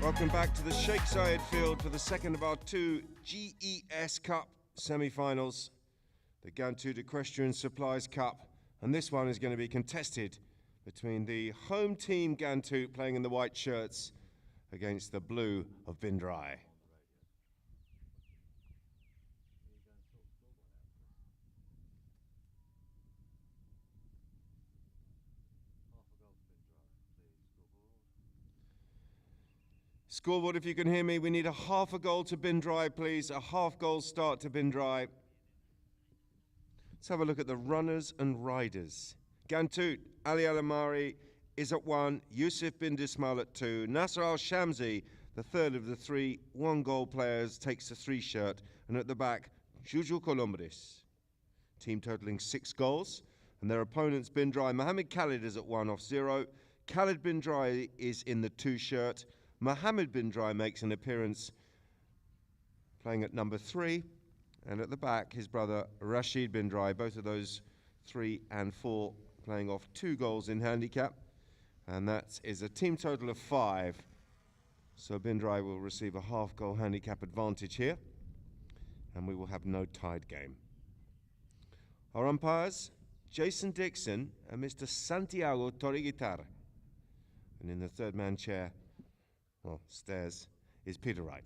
Welcome back to the Sheikh Zayed field for the second of our two GES Cup semi-finals, the Ghantoot Equestrian Supplies Cup, and this one is going to be contested between the home team Ghantoot playing in the white shirts against the blue of Drai. Scoreboard, if you can hear me, we need a half a goal to Drai, please. A half goal start to Drai. Let's have a look at the runners and riders. Ghantoot, Ali Al-Amari is at 1, Yusuf bin Dismal at 2, Nasser Al-Shamsi, the third of the three one-goal players, takes the 3 shirt, and at the back, Juju Columbus. Team totaling 6 goals, and their opponents Drai. Mohammed Khalid is at 1 off 0. Khalid Drai is in the 2 shirt. Mohammed Drai makes an appearance playing at number 3, and at the back his brother Rashid Drai, both of those 3 and 4 playing off 2 goals in handicap, and that is a team total of 5. So Drai will receive a half goal handicap advantage here, and we will have no tied game. Our umpires, Jason Dixon and Mr. Santiago Torrigitar, and in the third man chair, well, stairs, is Peter Wright.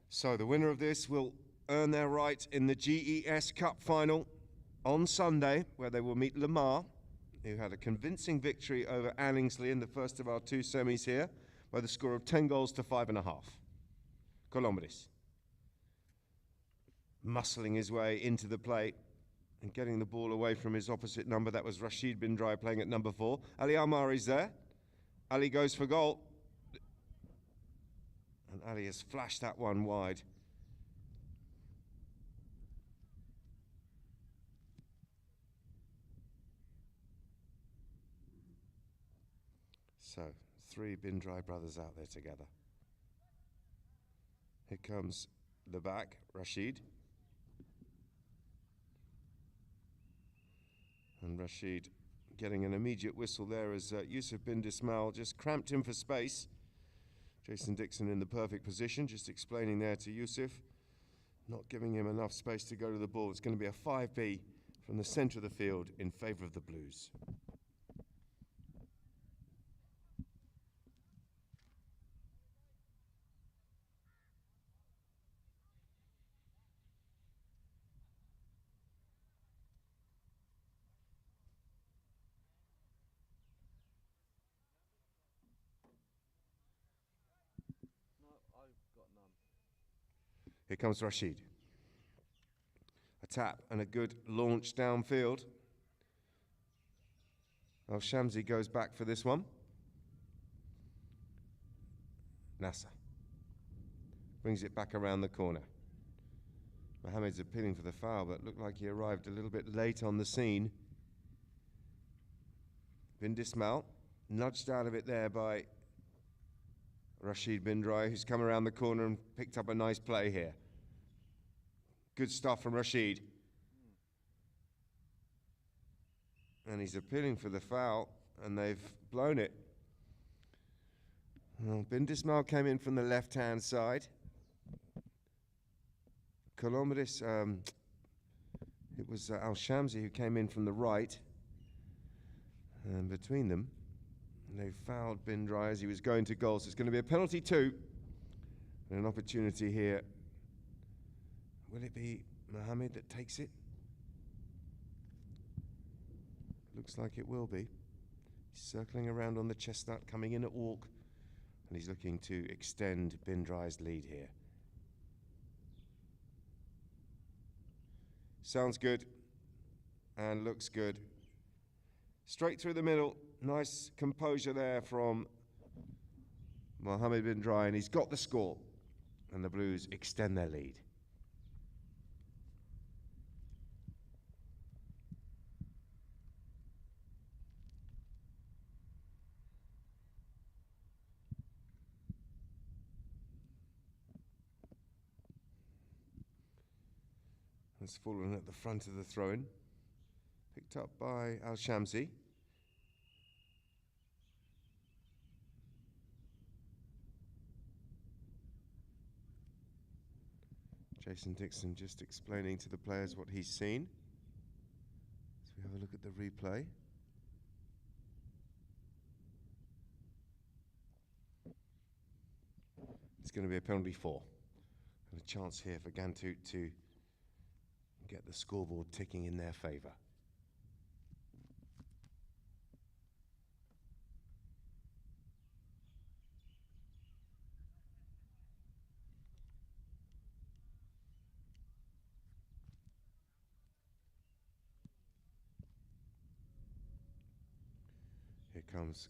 So the winner of this will earn their right in the GES Cup final on Sunday, where they will meet Lamar, who had a convincing victory over Anningsley in the first of our 2 semis here by the score of 10 goals to 5.5. Columbus muscling his way into the play and getting the ball away from his opposite number. That was Rashid Drai playing at number 4. Ali Al-Amari's there. Ali goes for goal. And Ali has flashed that one wide. So, 3 Drai brothers out there together. Here comes the back, Rashid. And Rashid getting an immediate whistle there as Yusuf bin Dismal just cramped him for space. Jason Dixon in the perfect position, just explaining there to Yusuf, not giving him enough space to go to the ball. It's going to be a 5B from the centre of the field in favour of the Blues. Here comes Rashid. A tap and a good launch downfield. Al-Shamsi goes back for this one. Nasser brings it back around the corner. Mohammed's appealing for the foul, but looked like he arrived a little bit late on the scene. Bin Dismal nudged out of it there by Rashid Drai, who's come around the corner and picked up a nice play here. Good stuff from Rashid. And he's appealing for the foul, and they've blown it. Well, Bin Dismal came in from the left-hand side. Columbus, it was Al-Shamsi who came in from the right. And between them, they fouled Drai as he was going to goal. So it's going to be a penalty 2. And an opportunity here. Will it be Mohammed that takes it? Looks like it will be. He's circling around on the chestnut, coming in at walk. And he's looking to extend Drai's lead here. Sounds good. And looks good. Straight through the middle. Nice composure there from Mohammed Drai, and he's got the score. And the Blues extend their lead. Has fallen at the front of the throw-in. Picked up by Al-Shamsi. Jason Dixon just explaining to the players what he's seen. So we have a look at the replay. It's going to be a penalty 4. And a chance here for Ghantoot to get the scoreboard ticking in their favour. Here comes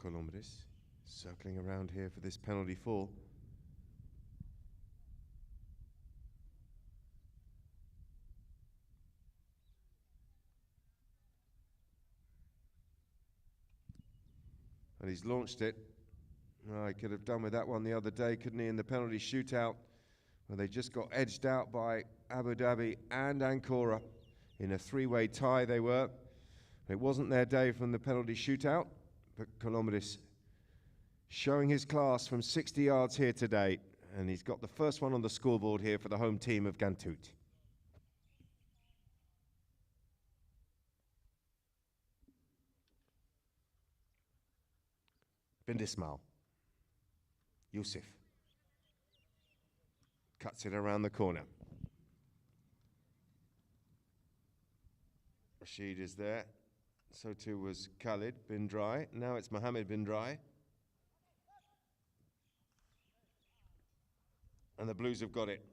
Colombres, circling around here for this penalty 4. And he's launched it. Oh, he could have done with that one the other day, couldn't he, in the penalty shootout, where they just got edged out by Abu Dhabi and Ankara. In a 3-way tie they were. It wasn't their day from the penalty shootout, but Colombres showing his class from 60 yards here today, and he's got the first one on the scoreboard here for the home team of Ghantoot. Bindismal. Yusuf. Cuts it around the corner. Rashid is there. So too was Khalid bin Drai. Now it's Mohammed bin Drai. And the Blues have got it.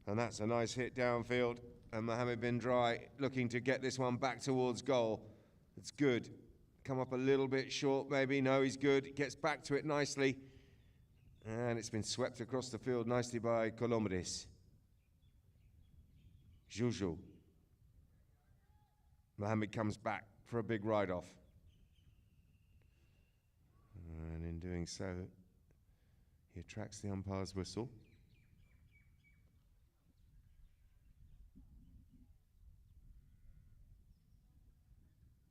And that's a nice hit downfield. And Mohammed bin Drai looking to get this one back towards goal. It's good. Come up a little bit short maybe. No, he's good. Gets back to it nicely. And it's been swept across the field nicely by Colombres. Juju. Mohammed comes back for a big ride-off. And in doing so, he attracts the umpire's whistle.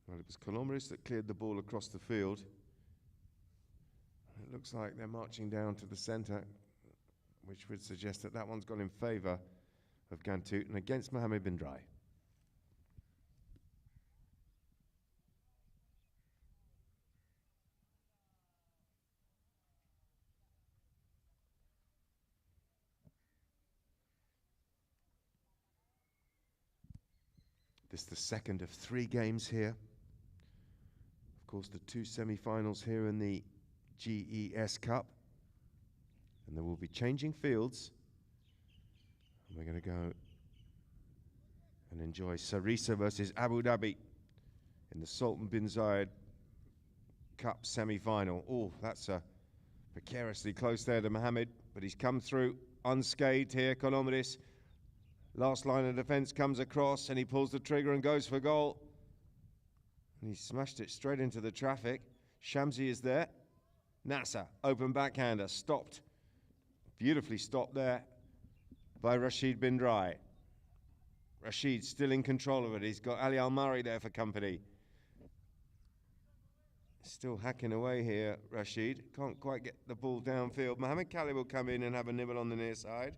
Well, it was Colombres that cleared the ball across the field. It looks like they're marching down to the centre, which would suggest that that one's gone in favour of Ghantoot and against Mohammed bin Drai. This is the second of 3 games here. Of course, the 2 semi-finals here in the GES Cup. And there will be changing fields. And we're going to go and enjoy Sarisa versus Abu Dhabi in the Sultan bin Zayed Cup semi-final. Oh, that's precariously close there to Mohammed, but he's come through unscathed here, Colombres. Last line of defence comes across and he pulls the trigger and goes for goal. And he smashed it straight into the traffic. Shamsi is there. Nasser, open backhander, stopped. Beautifully stopped there by Rashid bin Drai. Rashid still in control of it. He's got Ali Al-Mari there for company. Still hacking away here, Rashid. Can't quite get the ball downfield. Mohammed Khalid will come in and have a nibble on the near side.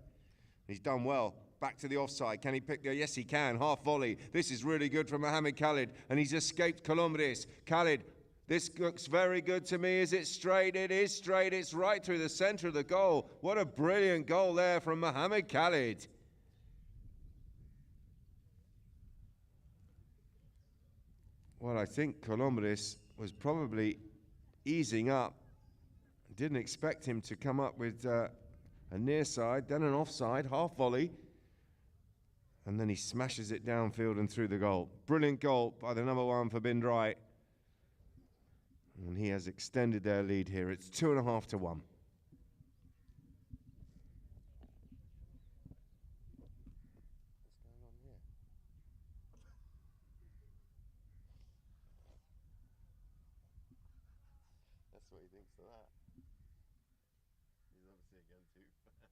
He's done well. Back to the offside. Can he pick the... Yes, he can. Half volley. This is really good from Mohammed Khalid. And he's escaped Colombres. Khalid, this looks very good to me. Is it straight? It is straight. It's right through the centre of the goal. What a brilliant goal there from Mohammed Khalid. Well, I think Colombres was probably easing up. Didn't expect him to come up with a near side, then an offside, half volley. And then he smashes it downfield and through the goal. Brilliant goal by the number 1 for bin Drai. And he has extended their lead here. It's 2.5 to 1. That's what he thinks of that. He's obviously a Ghantoot fan.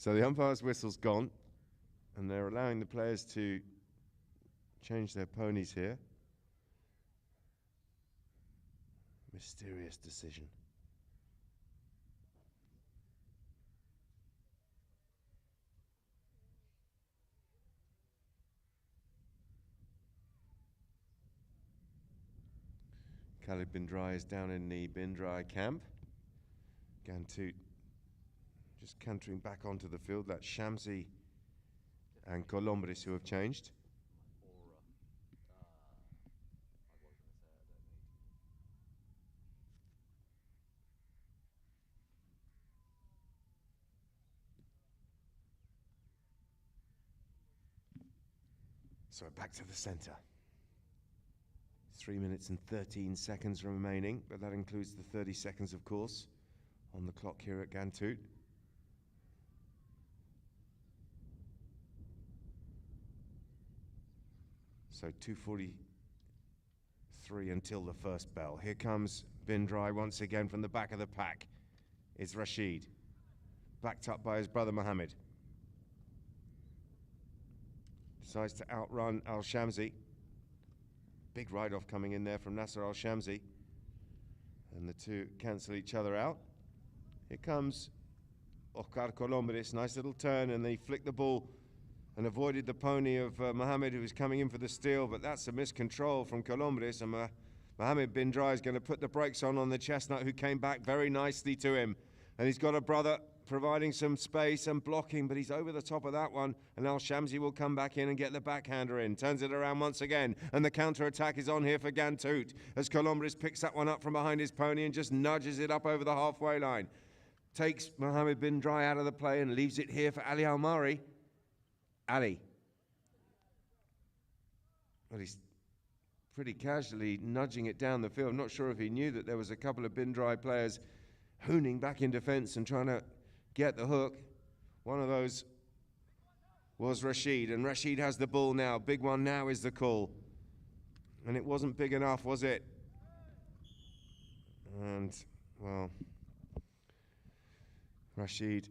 So the umpire's whistle's gone, and they're allowing the players to change their ponies here. Mysterious decision. Khalid bin Drai is down in the bin Drai camp. Ghantoot just cantering back onto the field. That's Shamsi and Colombres who have changed. So back to the centre. 3 minutes and 13 seconds remaining, but that includes the 30 seconds, of course, on the clock here at Ghantoot. So 2:43 until the first bell. Here comes bin Drai once again from the back of the pack. It's Rashid, backed up by his brother Mohammed. Decides to outrun Al-Shamsi. Big ride-off coming in there from Nasser Al-Shamsi. And the two cancel each other out. Here comes Oscar Colombres. Nice little turn, and they flicked the ball and avoided the pony of Mohammed, who was coming in for the steal, but that's a miscontrol from Colombres, and Mohammed bin Drai is going to put the brakes on the chestnut, who came back very nicely to him. And he's got a brother providing some space and blocking, but he's over the top of that one, and Al-Shamsi will come back in and get the backhander in. Turns it around once again, and the counter-attack is on here for Ghantoot, as Colombres picks that one up from behind his pony and just nudges it up over the halfway line. Takes Mohammed bin Drai out of the play and leaves it here for Ali Al-Mari. Ali. Well, he's pretty casually nudging it down the field. I'm not sure if he knew that there was a couple of bin Drai players hooning back in defence and trying to get the hook. One of those was Rashid, and Rashid has the ball now. Big one now is the call. And it wasn't big enough, was it? And, well, Rashid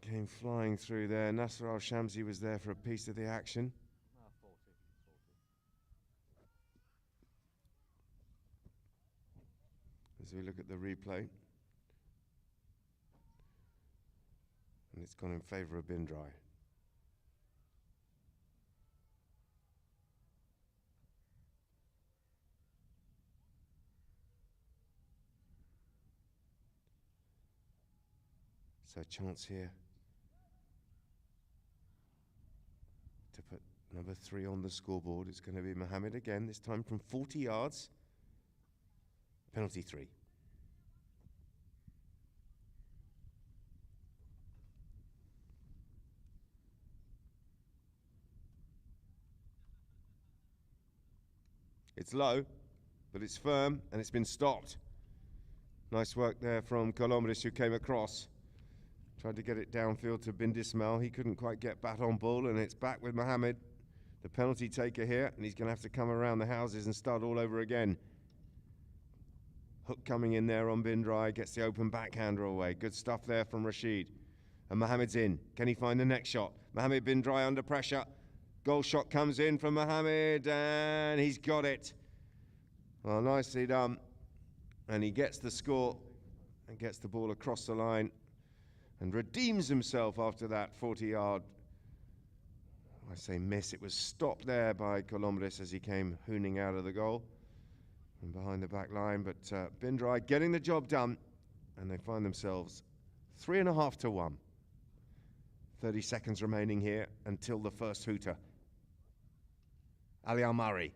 came flying through there. Nasser Al-Shamsi was there for a piece of the action. As we look at the replay, and it's gone in favour of bin Drai. So a chance here to put number 3 on the scoreboard. It's going to be Mohammed again, this time from 40 yards. Penalty 3. It's low, but it's firm, and it's been stopped. Nice work there from Colombres, who came across. Tried to get it downfield to bin Dismal. He couldn't quite get bat on ball, and it's back with Mohammed, the penalty taker here, and he's going to have to come around the houses and start all over again. Hook coming in there on bin Drai, gets the open backhander away. Good stuff there from Rashid. And Mohammed's in. Can he find the next shot? Mohammed bin Drai under pressure. Goal shot comes in from Mohammed, and he's got it. Well, nicely done. And he gets the score and gets the ball across the line and redeems himself after that 40-yard, I say miss. It was stopped there by Colombres as he came hooning out of the goal from behind the back line. But bin Drai getting the job done, and they find themselves 3.5 to 1. 30 seconds remaining here until the first hooter. Ali Al-Mari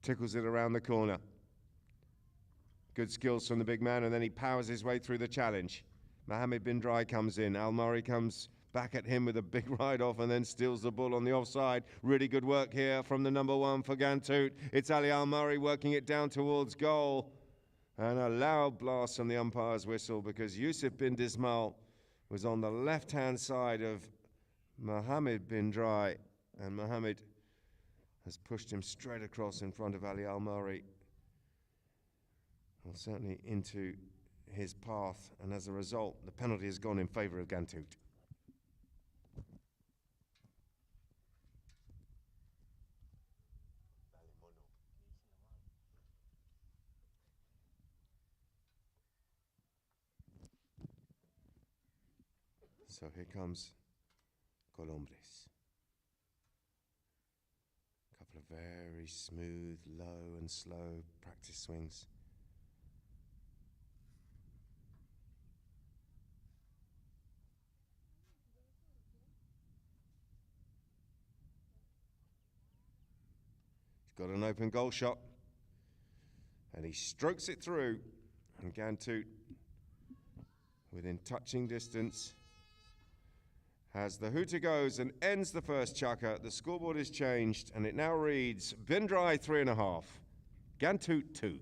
tickles it around the corner. Good skills from the big man, and then he powers his way through the challenge. Mohammed bin Drai comes in. Al-Mari comes back at him with a big ride-off and then steals the ball on the offside. Really good work here from the number 1 for Ghantoot. It's Ali Al-Mari working it down towards goal. And a loud blast from the umpire's whistle, because Yusuf bin Dismal was on the left-hand side of Mohammed bin Drai, and Mohammed has pushed him straight across in front of Ali Al-Mari. Well, certainly into his path, and as a result, the penalty has gone in favour of Ghantoot. So here comes Colombres. Couple of very smooth, low and slow practice swings. He's got an open goal shot, and he strokes it through, and Ghantoot, within touching distance, as the hooter goes and ends the first chukker. The scoreboard is changed, and it now reads Drai 3.5, Ghantoot 2.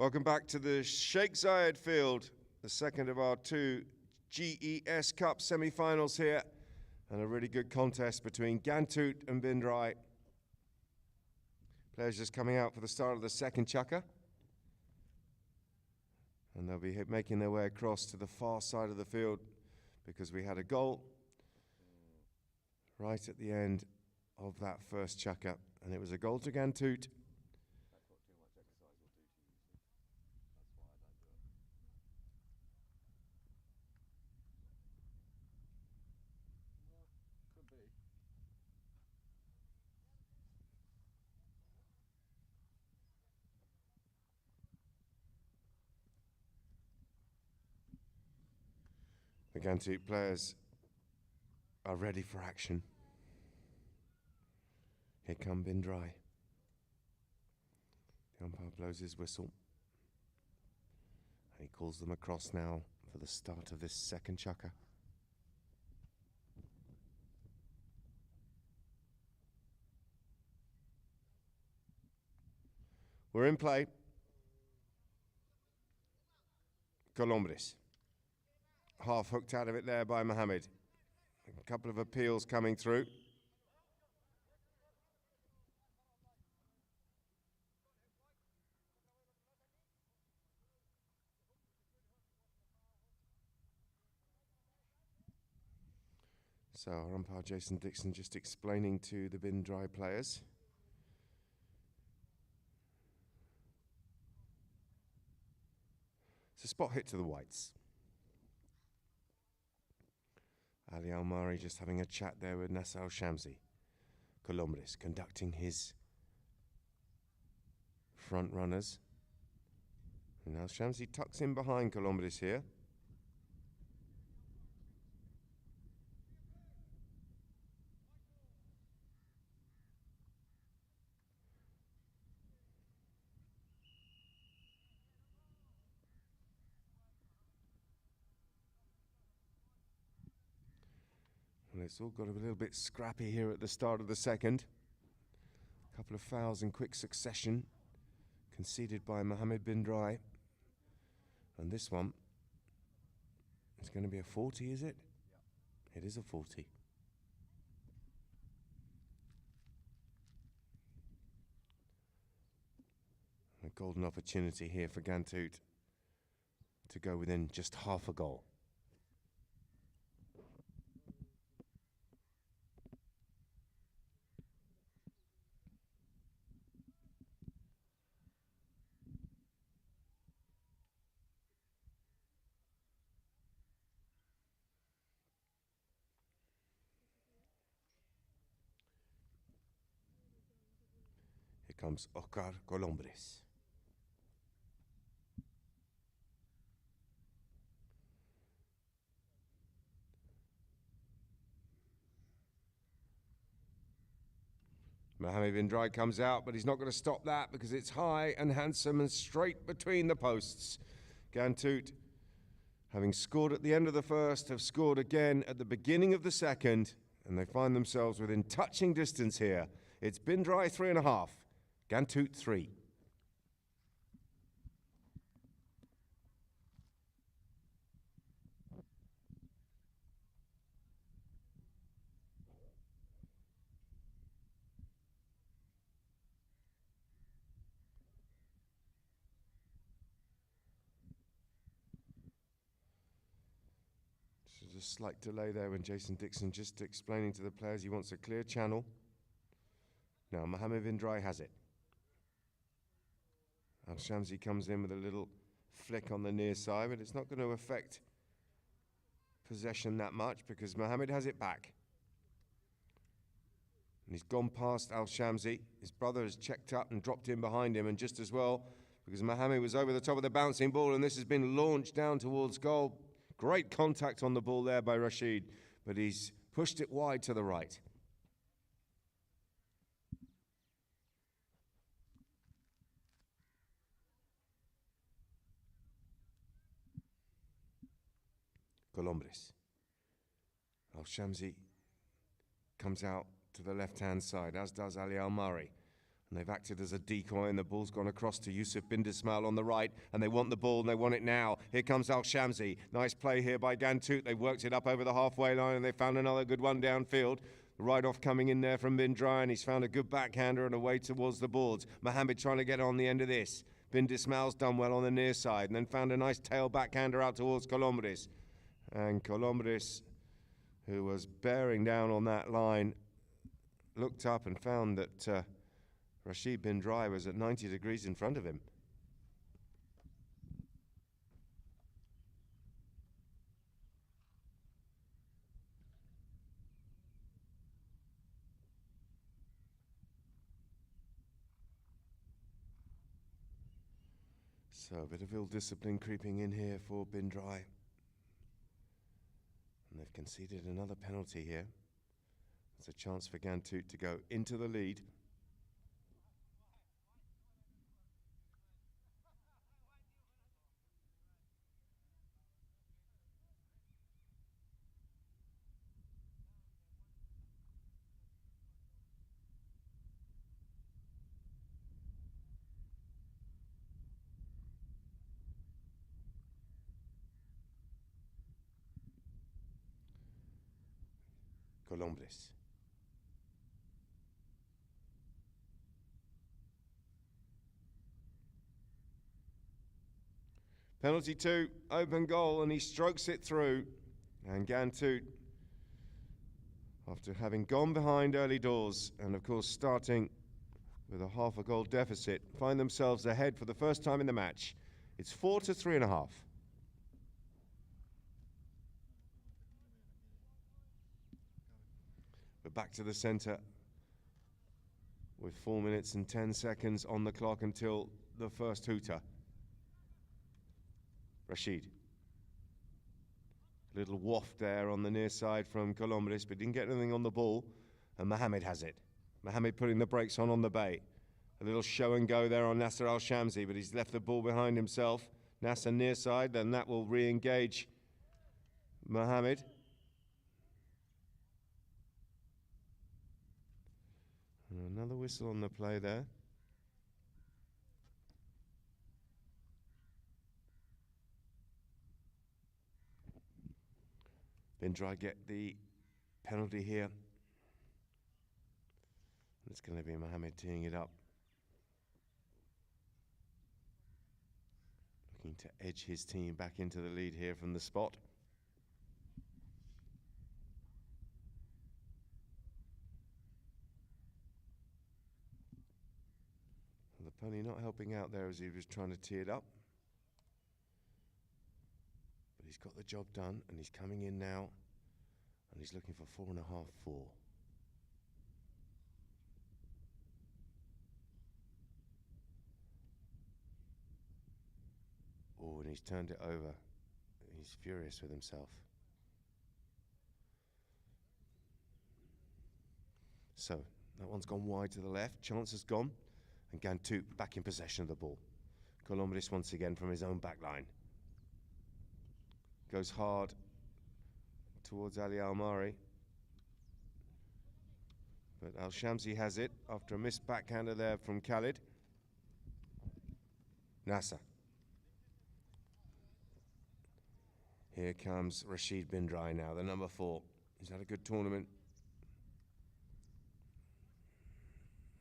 Welcome back to the Sheikh Zayed field, the second of our two GES Cup semi-finals here, and a really good contest between Ghantoot and Drai. Players just coming out for the start of the second chukker, and they'll be making their way across to the far side of the field because we had a goal right at the end of that first chukker, and it was a goal to Ghantoot. The Ghantoot players are ready for action. Here come Drai. The umpire blows his whistle, and he calls them across now for the start of this second chukker. We're in play. Colombres. Half hooked out of it there by Mohammed. A couple of appeals coming through. So our umpire Jason Dixon just explaining to the Drai players. It's a spot hit to the whites. Ali Almari just having a chat there with Nasser Al-Shamsi. Colombres conducting his front runners. And Al-Shamsi tucks in behind Colombres here. it's all got a little bit scrappy here at the start of the second. A couple of fouls in quick succession conceded by Mohammed bin Drai. And this one is going to be a 40, is it? It is a 40. A golden opportunity here for Ghantoot to go within just half a goal. Here comes Oscar Colombres. Mohammed bin Drai comes out, but he's not going to stop that because it's high and handsome and straight between the posts. Ghantoot, having scored at the end of the first, have scored again at the beginning of the second, and they find themselves within touching distance here. It's bin Drai 3.5, Ghantoot 3. A slight delay there when Jason Dixon just explaining to the players he wants a clear channel. Now Mohammed bin Drai has it. Al-Shamsi comes in with a little flick on the near side, but it's not going to affect possession that much because Mohammed has it back. And he's gone past Al-Shamsi. His brother has checked up and dropped in behind him, and just as well because Mohammed was over the top of the bouncing ball, and this has been launched down towards goal. Great contact on the ball there by Rashid, but he's pushed it wide to the right. Colombres. Al-Shamsi comes out to the left-hand side, as does Ali Al-Mari. And they've acted as a decoy, and the ball's gone across to Yusuf bin Dismail on the right, and they want the ball, and they want it now. Here comes Al-Shamsi. Nice play here by Ghantoot. They've worked it up over the halfway line, and they found another good one downfield. Right off coming in there from bin Drai, and he's found a good backhander and away towards the boards. Mohammed trying to get on the end of this. Bin Dismail's done well on the near side, and then found a nice tail backhander out towards Colombres. And Colombres, who was bearing down on that line, looked up and found that Rashid bin Drai was at 90 degrees in front of him. So a bit of ill discipline creeping in here for bin Drai. And they've conceded another penalty here. It's a chance for Ghantoot to go into the lead. Colombres. Penalty 2, open goal, and he strokes it through. And Ghantoot, after having gone behind early doors, and of course starting with a half a goal deficit, find themselves ahead for the first time in the match. It's 4 to 3.5. We're back to the centre with 4 minutes and 10 seconds on the clock until the first hooter. Rashid. Little waft there on the near side from Colombres, but didn't get anything on the ball. And Mohammed has it. Mohammed putting the brakes on the bait. A little show and go there on Nasser Al-Shamsi, but he's left the ball behind himself. Nasser near side, then that will re-engage Mohammed. Another whistle on the play there. Drai get the penalty here. It's going to be Mohammed teeing it up. Looking to edge his team back into the lead here from the spot. The pony not helping out there as he was trying to tee it up. But he's got the job done and he's coming in now. And he's looking for 4.5, 4. Oh, and he's turned it over. He's furious with himself. So, that one's gone wide to the left. Chance has gone. And Ghantoot back in possession of the ball. Columbus once again from his own back line. Goes hard towards Ali Al-Mari. But Al-Shamsi has it after a missed backhander there from Khalid. Nasser. Here comes Rashid Drai now, the number 4. He's had a good tournament.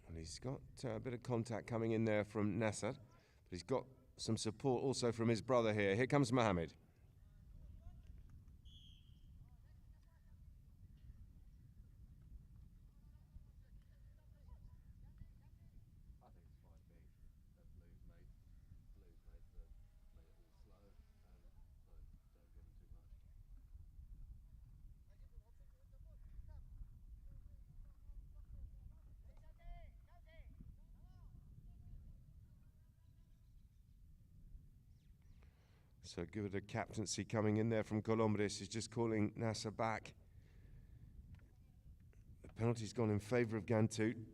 And he's got a bit of contact coming in there from Nasser. But he's got some support also from his brother here. Here comes Mohammed. So good a captaincy coming in there from Columbus. He's just calling Nasser back. The penalty's gone in favour of Ghantoot. And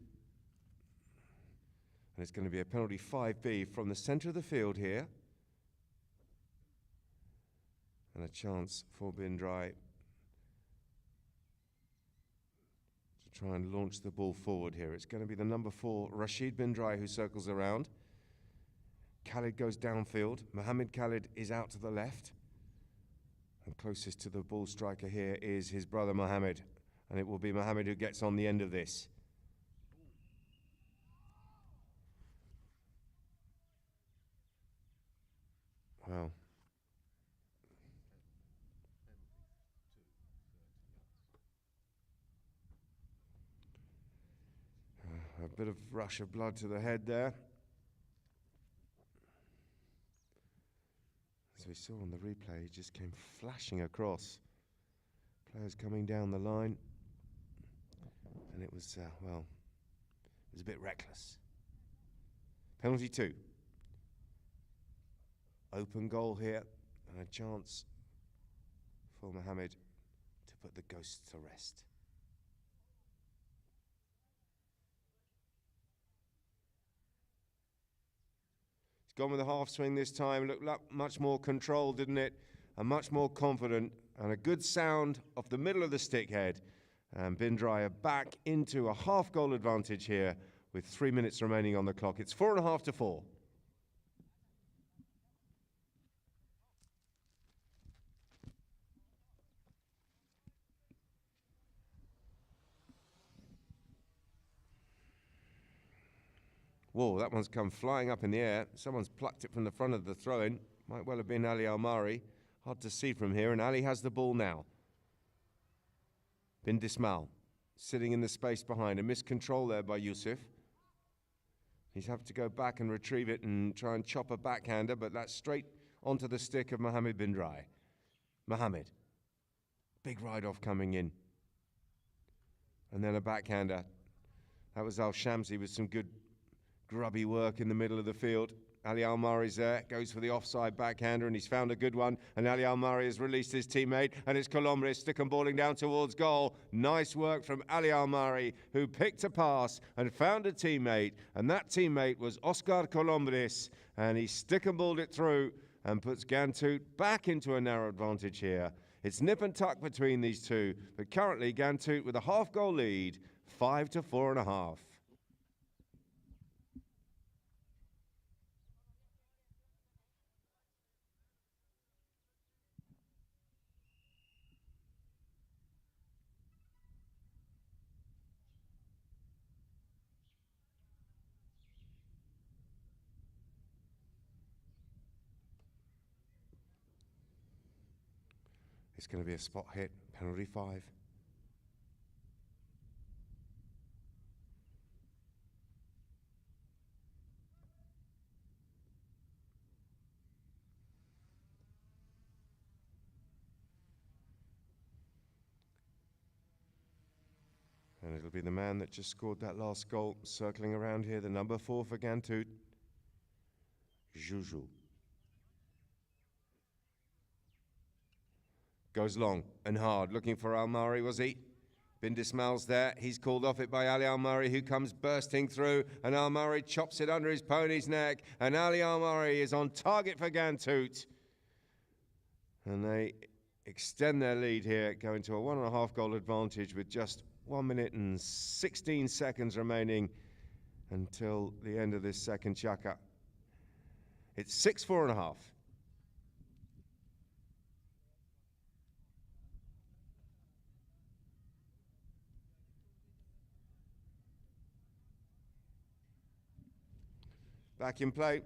it's going to be a penalty 5B from the centre of the field here. And a chance for Drai to try and launch the ball forward here. It's going to be the number 4, Rashid Drai, who circles around. Khalid goes downfield. Mohammed Khalid is out to the left. And closest to the ball striker here is his brother Mohammed. And it will be Mohammed who gets on the end of this. Wow. A bit of rush of blood to the head there. As we saw on the replay, he just came flashing across. Players coming down the line. And it was, well, it was a bit reckless. Penalty 2. Open goal here, and a chance for Mohammed to put the ghosts to rest. Gone with a half swing this time. Looked much more controlled, didn't it? And much more confident. And a good sound off the middle of the stick head. And Drai are back into a half goal advantage here with 3 minutes remaining on the clock. It's 4.5 to 4. Whoa, that one's come flying up in the air. Someone's plucked it from the front of the throw-in. Might well have been Ali Al-Mari. Hard to see from here, and Ali has the ball now. Bin Dismal sitting in the space behind. A miscontrol there by Yusuf. He's having to go back and retrieve it and try and chop a backhander, but that's straight onto the stick of Mohammed Drai. Mohammed. Big ride-off coming in. And then a backhander. That was Al-Shamsi with some good grubby work in the middle of the field. Ali Al-Mari's there, goes for the offside backhander, and he's found a good one. And Ali Al-Mari has released his teammate, and it's Columbus stick and balling down towards goal. Nice work from Ali Al-Mari, who picked a pass and found a teammate, and that teammate was Oscar Columbus, and he stick and balled it through and puts Ghantoot back into a narrow advantage here. It's nip and tuck between these two, but currently Ghantoot with a half-goal lead, 5 to 4.5. It's going to be a spot hit, penalty 5. And it'll be the man that just scored that last goal, circling around here, the number 4 for Ghantoot, Juju. Goes long and hard, looking for Al-Mari, was he? Bin Dismal's there, he's called off it by Ali Al-Mari, who comes bursting through, and Al-Mari chops it under his pony's neck, and Ali Al-Mari is on target for Ghantoot. And they extend their lead here, going to a 1.5 goal advantage with just 1 minute and 16 seconds remaining until the end of this second chukka. It's 6-4.5. Back in play.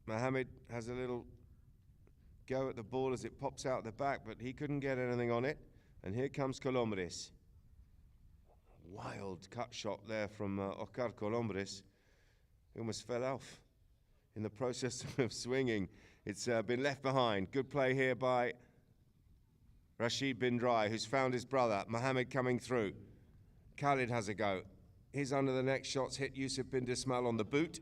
Mohammed has a little go at the ball as it pops out the back, but he couldn't get anything on it. And here comes Colombres. Wild cut shot there from Oscar Colombres. He almost fell off in the process of swinging. It's been left behind. Good play here by Rashid bin Drai, who's found his brother. Mohammed coming through. Khalid has a go. His under the neck shots hit Yusuf bin Dismal on the boot.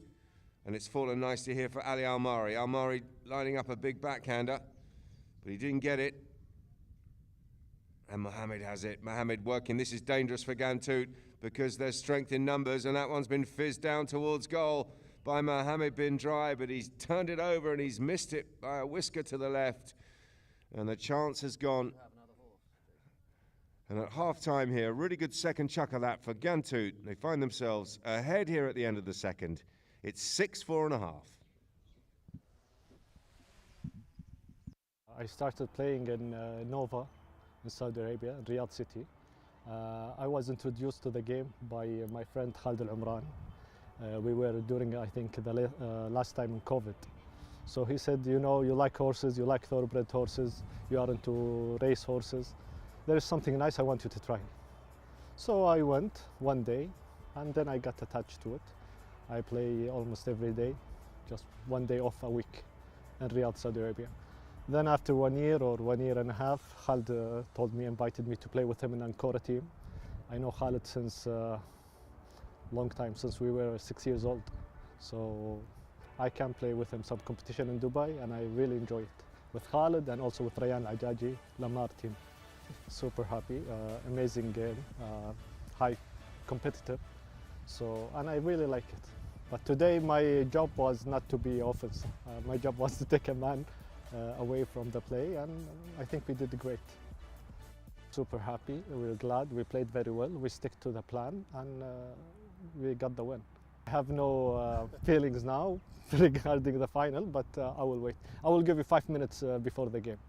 And it's fallen nicely here for Ali Al-Mari. Al-Mari lining up a big backhander, but he didn't get it. And Mohammed has it. Mohammed working. This is dangerous for Ghantoot because there's strength in numbers, and that one's been fizzed down towards goal by Mohammed bin Drai, but he's turned it over and he's missed it by a whisker to the left. And the chance has gone. And at half-time here, a really good second chuck of that for Ghantoot. They find themselves ahead here at the end of the second. It's 6-4.5. I started playing in Nova in Saudi Arabia, Riyadh City. I was introduced to the game by my friend Khalid Al-Umran. We were during, I think, the last time in COVID. So he said, you know, you like horses, you like thoroughbred horses, you are into race horses. There is something nice I want you to try. So I went one day and then I got attached to it. I play almost every day, just 1 day off a week in Riyadh, Saudi Arabia. Then after 1 year or 1 year and a half, Khalid invited me to play with him in Ancora team. I know Khalid since long time, since we were 6 years old. So I can play with him some competition in Dubai and I really enjoy it. With Khalid and also with Rayan Ajaji, Lamar team. Super happy, amazing game, high competitive. So, and I really like it. But today my job was not to be offense. My job was to take a man away from the play, and I think we did great. Super happy, we're glad, we played very well, we stick to the plan, and we got the win. I have no feelings now regarding the final, but I will wait. I will give you 5 minutes before the game.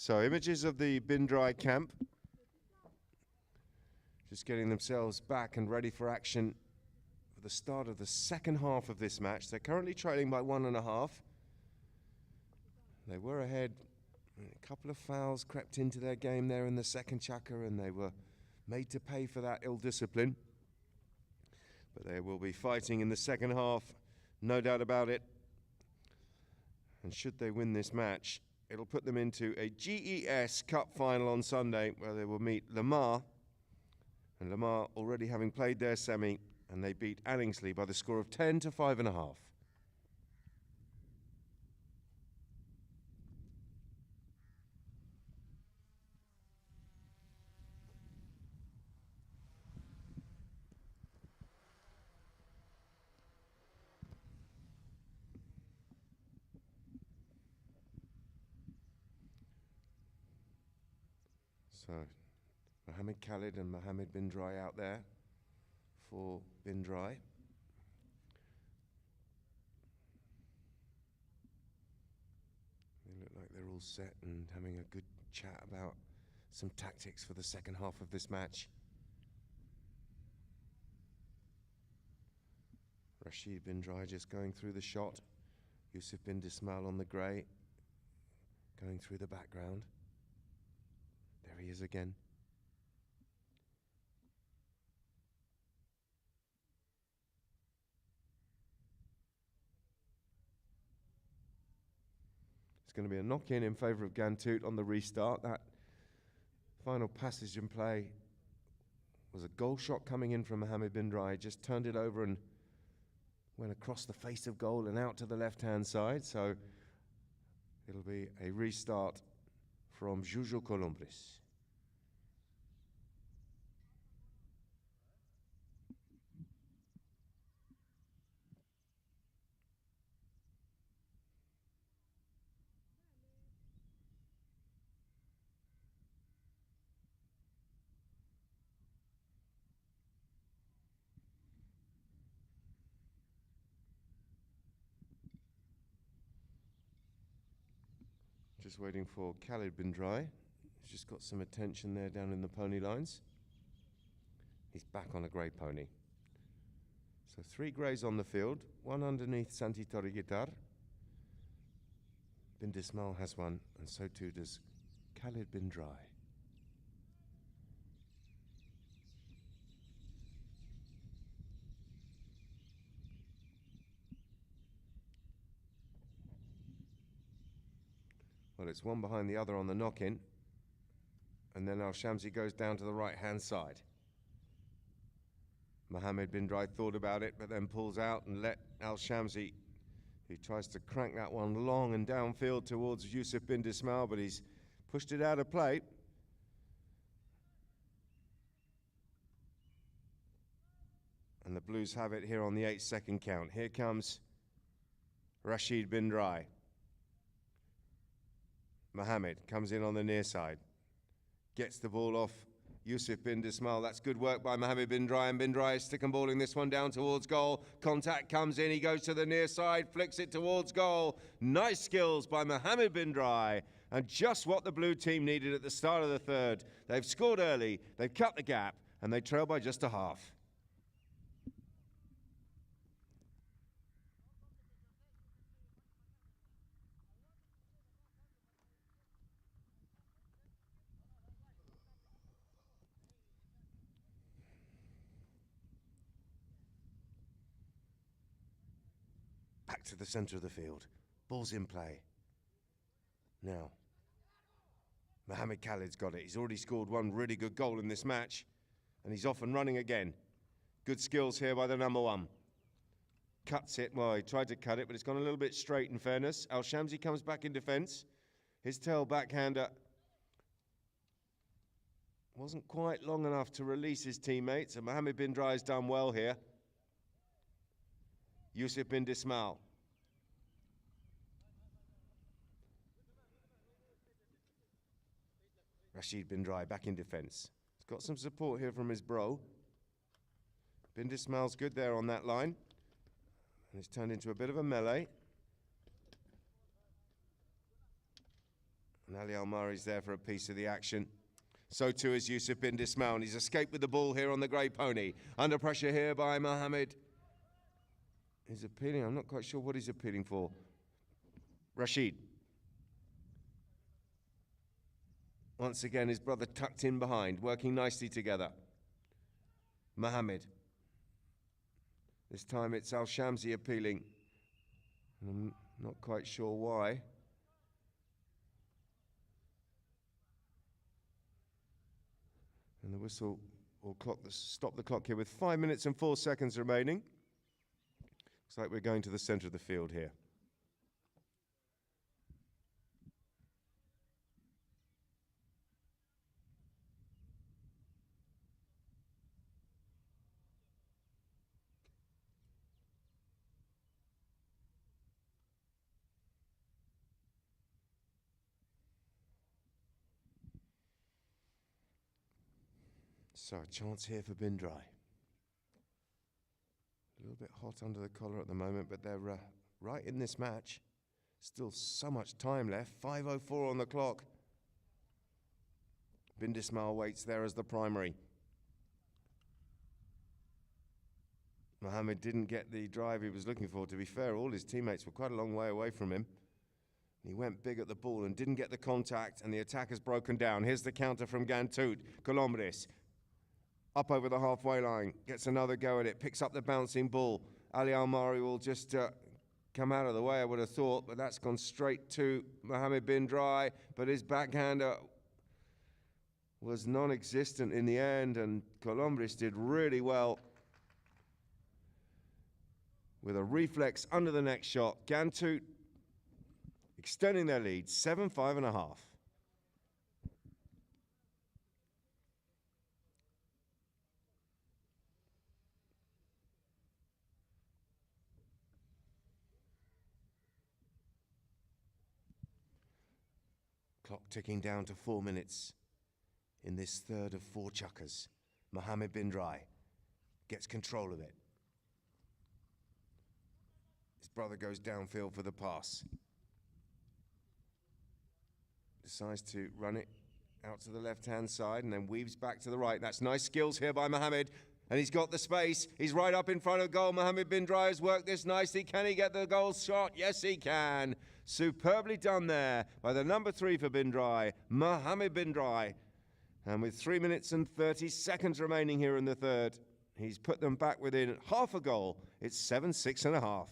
So images of the Bin Drai camp, just getting themselves back and ready for action for the start of the second half of this match. They're currently trailing by 1.5. They were ahead. A couple of fouls crept into their game there in the second chukka, and they were made to pay for that ill discipline. But they will be fighting in the second half, no doubt about it. And should they win this match, it'll put them into a GES Cup final on Sunday, where they will meet Lamar. And Lamar already having played their semi, and they beat Anningsley by the score of 10 to 5.5. So, Mohammed Khalid and Mohammed bin Drai out there for bin Drai. They look like they're all set and having a good chat about some tactics for the second half of this match. Rashid bin Drai just going through the shot. Yusuf bin Dismal on the grey, going through the background. There he is again. It's going to be a knock-in in favour of Ghantoot on the restart. That final passage in play was a goal shot coming in from Mohammed bin Drai. Just turned it over and went across the face of goal and out to the left-hand side. So it'll be a restart from Juju Columbres. Just waiting for Khalid bin Drai. He's just got some attention there down in the pony lines. He's back on a grey pony. So 3 greys on the field, one underneath Santi Toriguitar. Bin Dismal has one, and so too does Khalid bin Drai. Well, it's one behind the other on the knock-in. And then Al-Shamsi goes down to the right-hand side. Mohammed bin Drai thought about it, but then pulls out and let Al-Shamsi, who tries to crank that one long and downfield towards Yusuf bin Dismal, but he's pushed it out of play. And the Blues have it here on the 8-second count. Here comes Rashid bin Drai. Mohammed comes in on the near side, gets the ball off Yusuf bin Dismal. That's good work by Mohammed bin Drai, and bin Drai is stick and balling this one down towards goal. Contact comes in, he goes to the near side, flicks it towards goal. Nice skills by Mohammed bin Drai, and just what the blue team needed at the start of the third. They've scored early, they've cut the gap, and they trail by just a half. Back to the centre of the field. Ball's in play. Now, Mohammed Khalid's got it. He's already scored one really good goal in this match, and he's off and running again. Good skills here by the number 1. Cuts it. Well, he tried to cut it, but it's gone a little bit straight in fairness. Al-Shamsi comes back in defence. His tail backhander wasn't quite long enough to release his teammates, and Mohammed bin Drai has done well here. Yusuf bin Dismal. Rashid bin Drai back in defence. He's got some support here from his bro. Bin Dismal's good there on that line. And it's turned into a bit of a melee. And Ali Almari's there for a piece of the action. So too is Yusuf bin Dismal, and he's escaped with the ball here on the grey pony. Under pressure here by Mohammed. He's appealing. I'm not quite sure what he's appealing for. Rashid. Once again, his brother tucked in behind, working nicely together. Mohammed. This time it's Al Shamsi appealing. I'm not quite sure why. And the whistle will stop the clock here with 5 minutes and 4 seconds remaining. Looks like we're going to the centre of the field here. So a chance here for Drai. A little bit hot under the collar at the moment, but they're right in this match. Still so much time left. 5:04 on the clock. Bindismal waits there as the primary. Mohammed didn't get the drive he was looking for. To be fair, all his teammates were quite a long way away from him. He went big at the ball and didn't get the contact, and the attack has broken down. Here's the counter from Ghantoot. Colombres up over the halfway line, gets another go at it, picks up the bouncing ball. Ali Almari will just come out of the way, I would have thought, but that's gone straight to Mohammed Drai, but his backhander was non-existent in the end, and Colombres did really well with a reflex under the next shot. Ghantoot extending their lead, 7-5.5. Clock ticking down to 4 minutes in this third of 4 chukkers. Mohammed Drai gets control of it. His brother goes downfield for the pass. Decides to run it out to the left-hand side and then weaves back to the right. That's nice skills here by Mohammed. And he's got the space. He's right up in front of goal. Mohammed Drai has worked this nicely. Can he get the goal shot? Yes, he can. Superbly done there by the number 3 for Drai, Mohammed Drai. And with 3 minutes and 30 seconds remaining here in the third, he's put them back within half a goal. It's 7-6.5.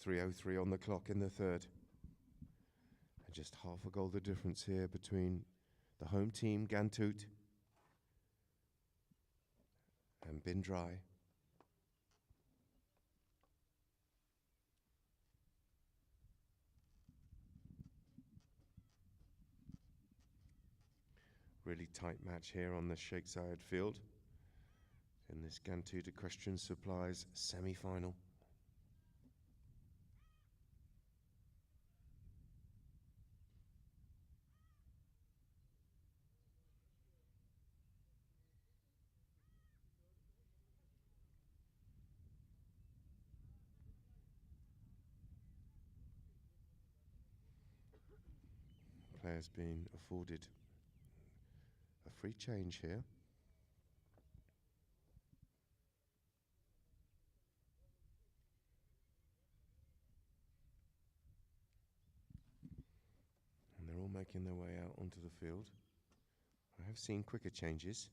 .303 on the clock in the third. And just half a goal the difference here between the home team, Ghantoot, and Drai. Really tight match here on the Sheikh Zayed field in this Ghantoot Equestrian Supplies semi-final. Players being afforded a free change here. And they're all making their way out onto the field. I have seen quicker changes,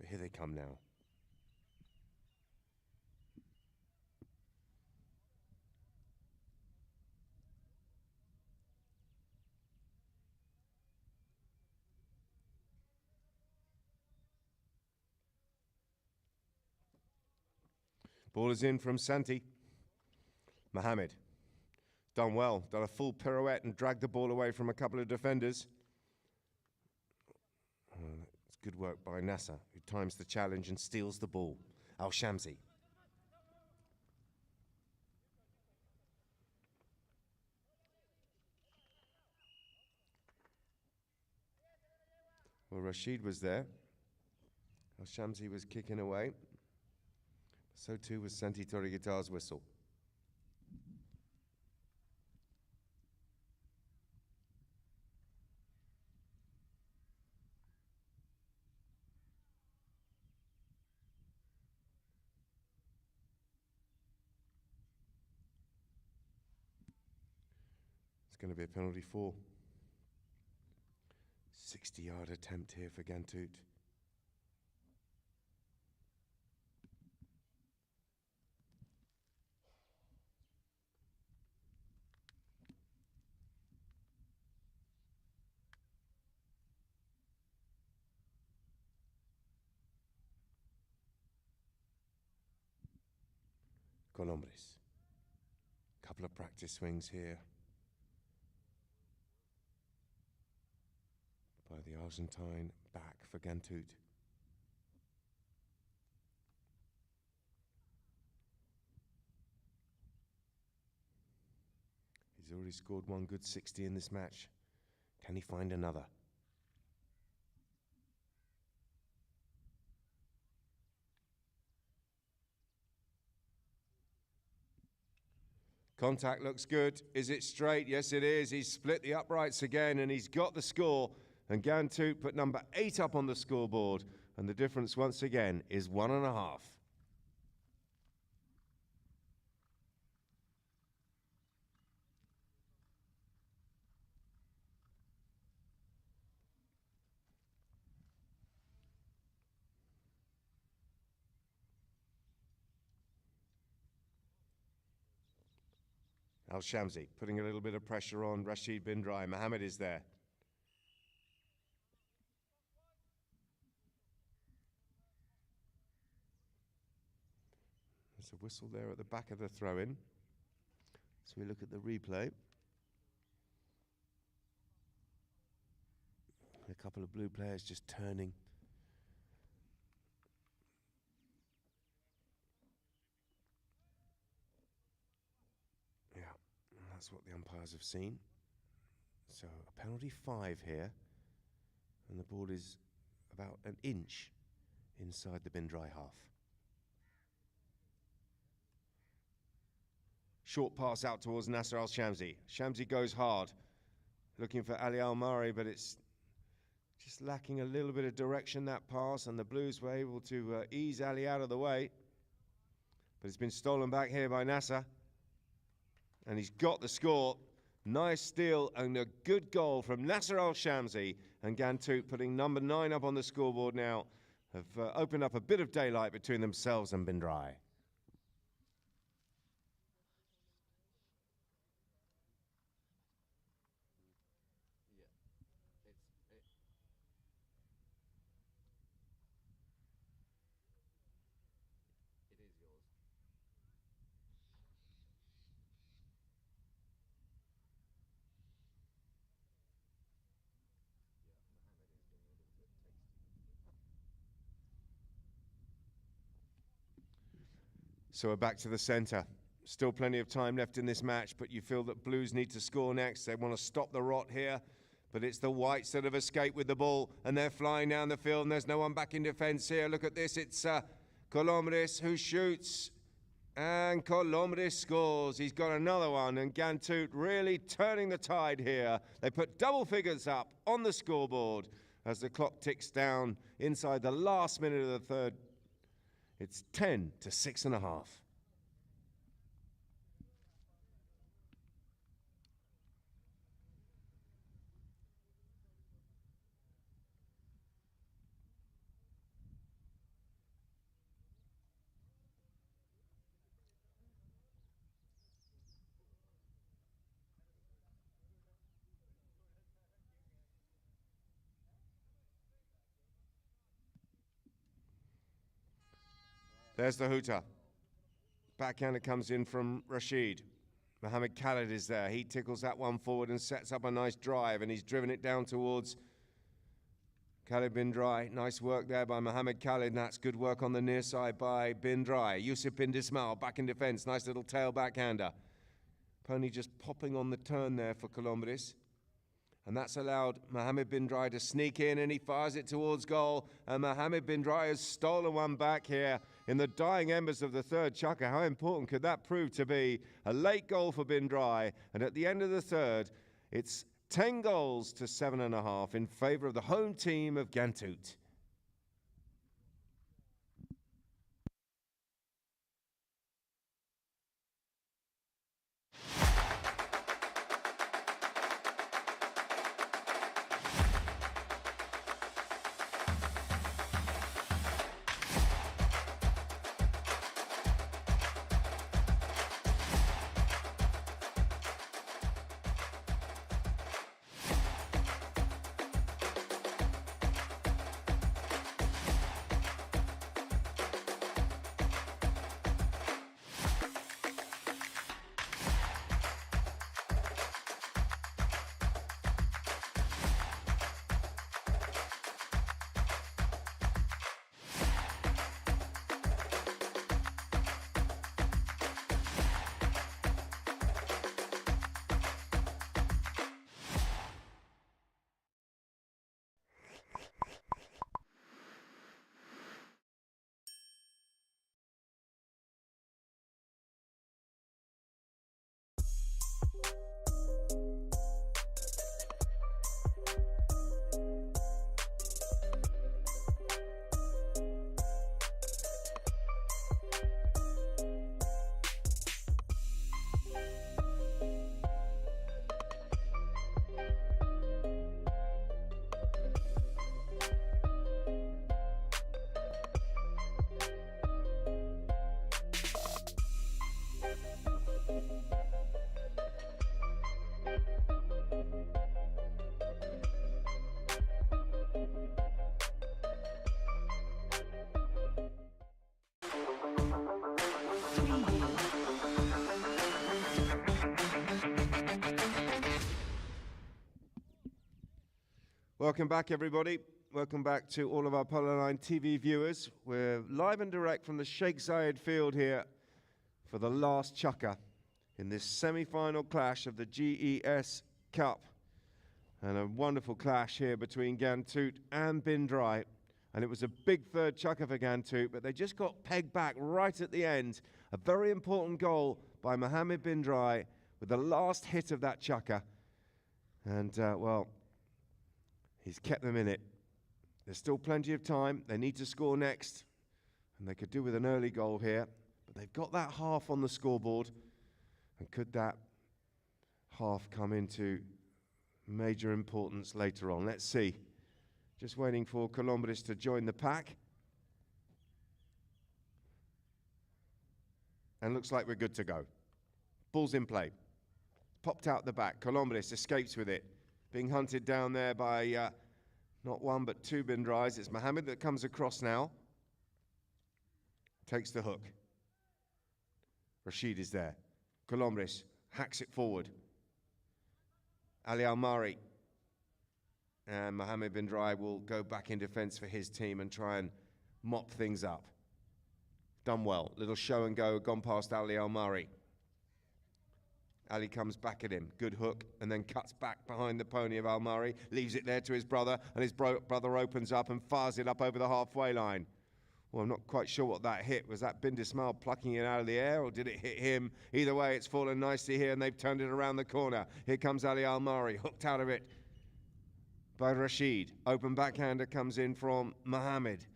but here they come now. Ball is in from Santi. Mohammed. Done well. Done a full pirouette and dragged the ball away from a couple of defenders. It's good work by Nasser, who times the challenge and steals the ball. Al-Shamsi. Well, Rashid was there. Al-Shamsi was kicking away. So too was Santi Torrigitar's whistle. It's going to be a penalty for. 60-yard attempt here for Ghantoot. Colombres. Couple of practice swings here by the Argentine back for Ghantoot. He's already scored one good 60 in this match. Can he find another? Contact looks good. Is it straight? Yes, it is. He's split the uprights again, and he's got the score. And Ghantoot put number 8 up on the scoreboard. And the difference, once again, is 1.5. Al-Shamsi putting a little bit of pressure on Rashid bin Drai. Mohammed is there. There's a whistle there at the back of the throw-in. So we look at the replay. A couple of blue players just turning. Yeah, that's what the umpires have seen. So a penalty 5 here. And the ball is about an inch inside the bin Drai half. Short pass out towards Nasser Al-Shamsi. Shamsi goes hard, looking for Ali Al-Mari, but it's just lacking a little bit of direction, that pass, and the Blues were able to ease Ali out of the way. But it's been stolen back here by Nasser. And he's got the score. Nice steal and a good goal from Nasser Al-Shamsi. And Ghantoot putting number 9 up on the scoreboard now have opened up a bit of daylight between themselves and bin Drai. So we're back to the centre. Still plenty of time left in this match, but you feel that Blues need to score next. They want to stop the rot here, but it's the Whites that have escaped with the ball, and they're flying down the field, and there's no one back in defence here. Look at this. It's Colombres who shoots, and Colombres scores. He's got another one, and Ghantoot really turning the tide here. They put double figures up on the scoreboard as the clock ticks down inside the last minute of the third. It's 10 to 6.5. There's the hooter. Backhander comes in from Rashid. Mohammed Khalid is there. He tickles that one forward and sets up a nice drive, and he's driven it down towards Khalid bin Drai. Nice work there by Mohammed Khalid, and that's good work on the near side by bin Drai. Yusuf bin Dismal back in defence. Nice little tail backhander. Pony just popping on the turn there for Colombres. And that's allowed Mohammed bin Drai to sneak in, and he fires it towards goal. And Mohammed bin Drai has stolen one back here in the dying embers of the third chukker. How important could that prove to be? A late goal for bin Drai. And at the end of the third, it's 10 goals to 7.5 in favour of the home team of Ghantoot. Welcome back, everybody. Welcome back to all of our Polo Line TV viewers. We're live and direct from the Sheikh Zayed field here for the last chukker in this semi-final clash of the GES Cup. And a wonderful clash here between Ghantoot and bin Drai. And it was a big third chukker for Ghantoot, but they just got pegged back right at the end. A very important goal by Mohammed bin Drai with the last hit of that chukker. And, well, he's kept them in it. There's still plenty of time. They need to score next. And they could do with an early goal here. But they've got that half on the scoreboard. And could that half come into major importance later on? Let's see. Just waiting for Colombres to join the pack. And looks like we're good to go. Ball's in play. Popped out the back. Colombres escapes with it. Being hunted down there by not one but two bin Drais. It's Mohammed that comes across now. Takes the hook. Rashid is there. Colombres hacks it forward. Ali Almari. And Mohammed bin Drai will go back in defence for his team and try and mop things up. Done well. Little show and go, gone past Ali Almari. Ali comes back at him. Good hook, and then cuts back behind the pony of Almari, leaves it there to his brother, and his brother opens up and fires it up over the halfway line. Well, I'm not quite sure what that hit. Was that bin Dismal plucking it out of the air, or did it hit him? Either way, it's fallen nicely here, and they've turned it around the corner. Here comes Ali Almari, hooked out of it by Rashid. Open backhander comes in from Mohammed.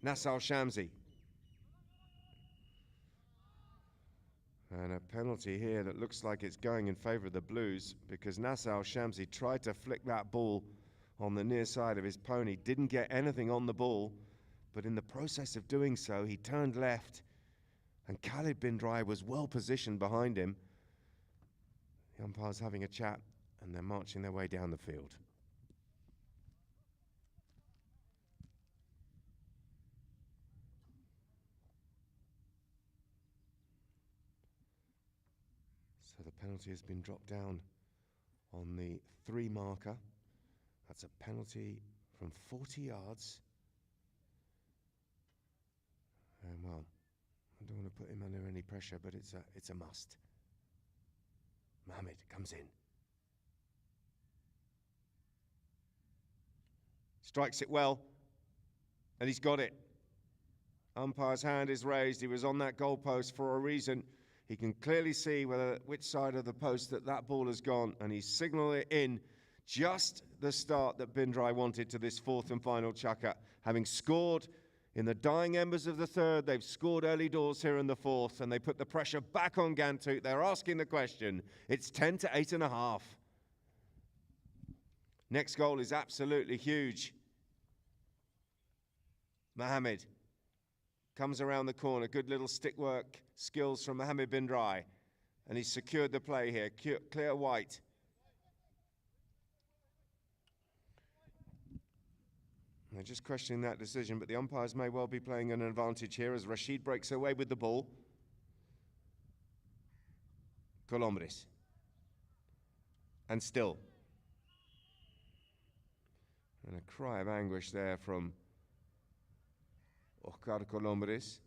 Nassau Shamsi. And a penalty here that looks like it's going in favour of the Blues, because Nassau Shamsi tried to flick that ball on the near side of his pony, didn't get anything on the ball, but in the process of doing so, he turned left, and Khalid bin Drai was well positioned behind him. The umpire's having a chat, and they're marching their way down the field. So the penalty has been dropped down on the 3 marker. That's a penalty from 40 yards. And well, I don't want to put him under any pressure, but it's a must. Mohammed comes in. Strikes it well, and he's got it. Umpire's hand is raised. He was on that goalpost for a reason. He can clearly see which side of the post that ball has gone, and he's signalling it in just the start that Drai wanted to this 4th and final chukker. Having scored in the dying embers of the 3rd, they've scored early doors here in the 4th, and they put the pressure back on Ghantoot. They're asking the question. It's 10 to 8.5. Next goal is absolutely huge. Mohammed comes around the corner. Good little stick work skills from Mohammed Drai. And he's secured the play here. Clear white. They're just questioning that decision, but the umpires may well be playing an advantage here as Rashid breaks away with the ball. Colombres. And still. And a cry of anguish there from Oscar Colombres.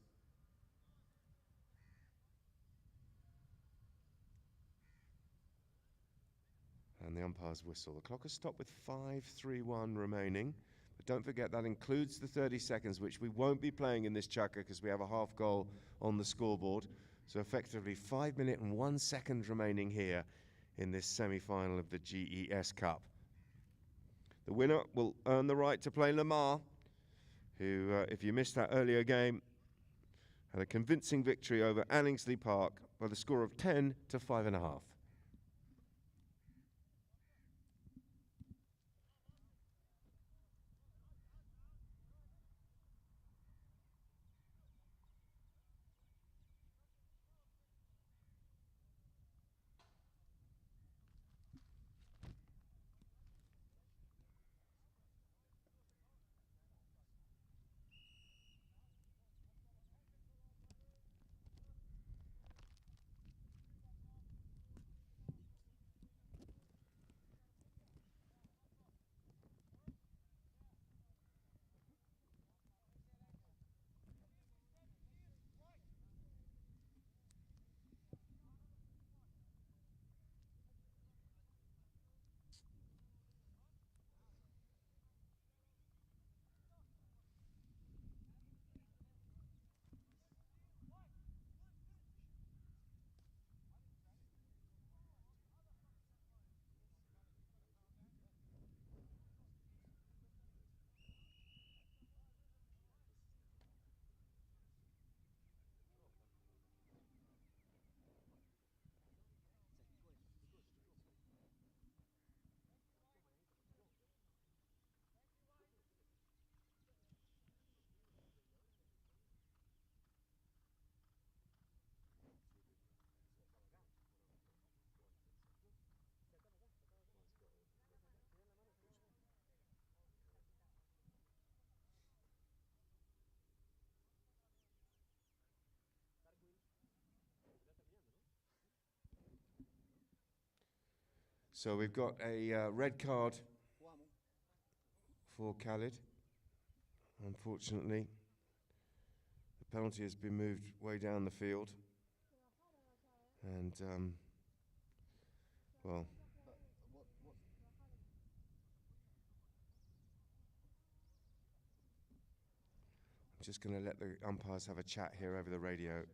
And the umpire's whistle. The clock has stopped with 5:31 remaining. But don't forget that includes the 30 seconds, which we won't be playing in this chukker because we have a half goal on the scoreboard. So effectively 5 minutes and 1 second remaining here in this semi-final of the GES Cup. The winner will earn the right to play Lamar, who, if you missed that earlier game, had a convincing victory over Anningsley Park by the score of 10 to 5.5. So we've got a red card for Khalid. Unfortunately, the penalty has been moved way down the field. And, well, I'm just going to let the umpires have a chat here over the radio.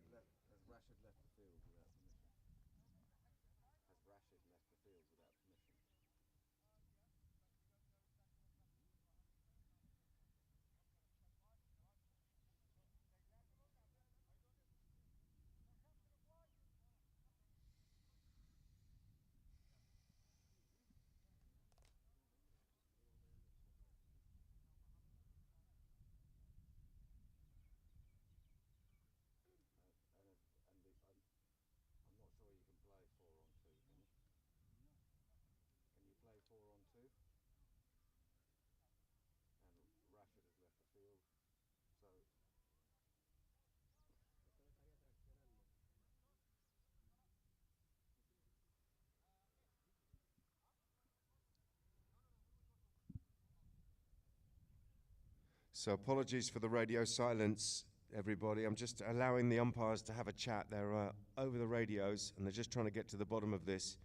So apologies for the radio silence, everybody. I'm just allowing the umpires to have a chat. They're over the radios, and they're just trying to get to the bottom of this,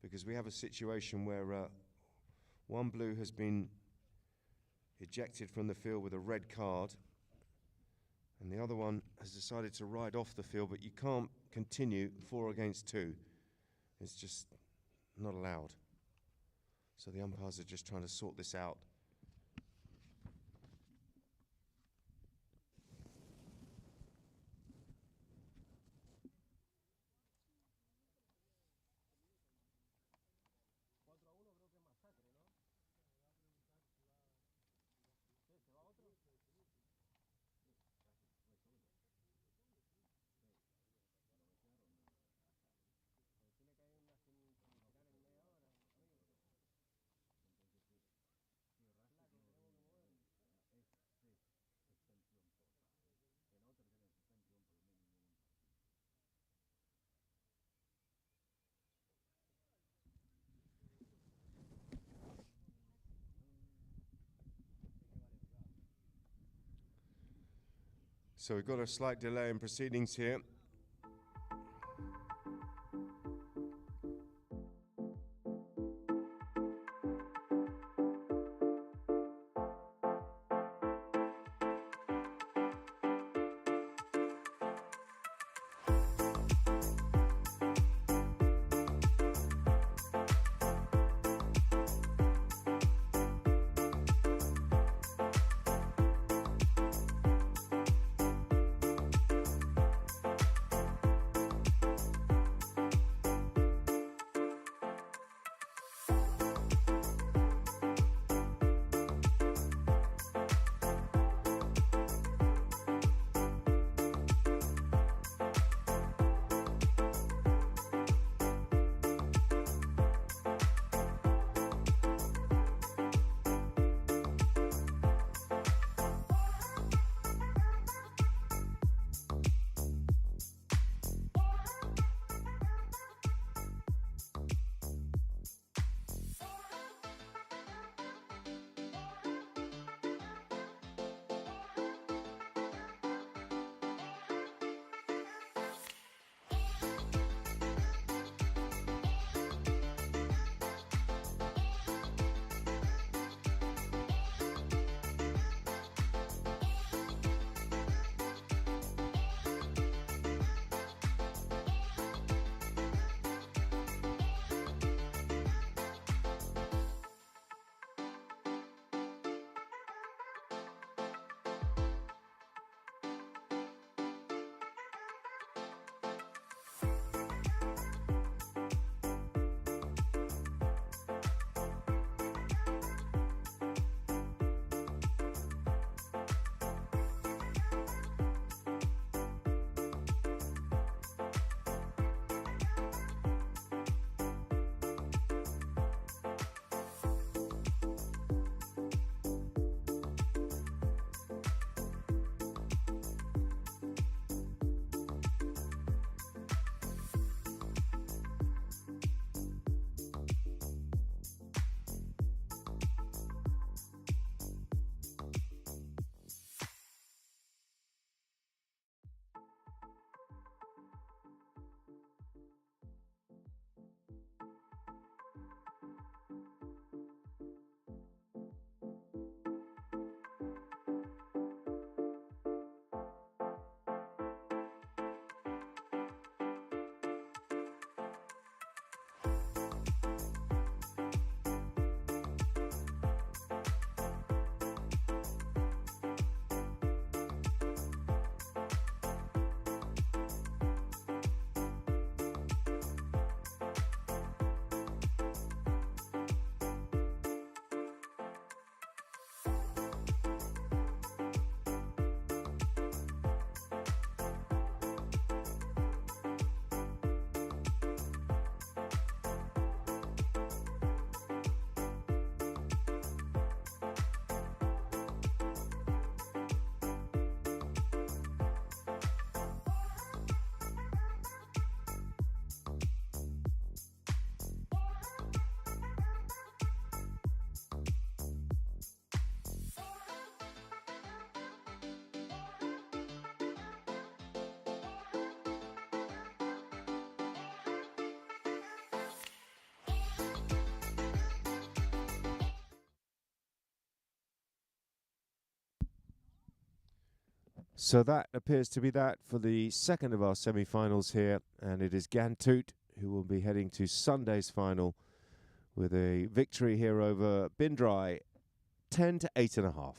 because we have a situation where one blue has been ejected from the field with a red card, and the other one has decided to ride off the field, but you can't continue 4 against 2. It's just not allowed. So the umpires are just trying to sort this out. So we've got a slight delay in proceedings here. So that appears to be that for the second of our semi-finals here, and it is Ghantoot who will be heading to Sunday's final with a victory here over Drai, 10 to 8.5.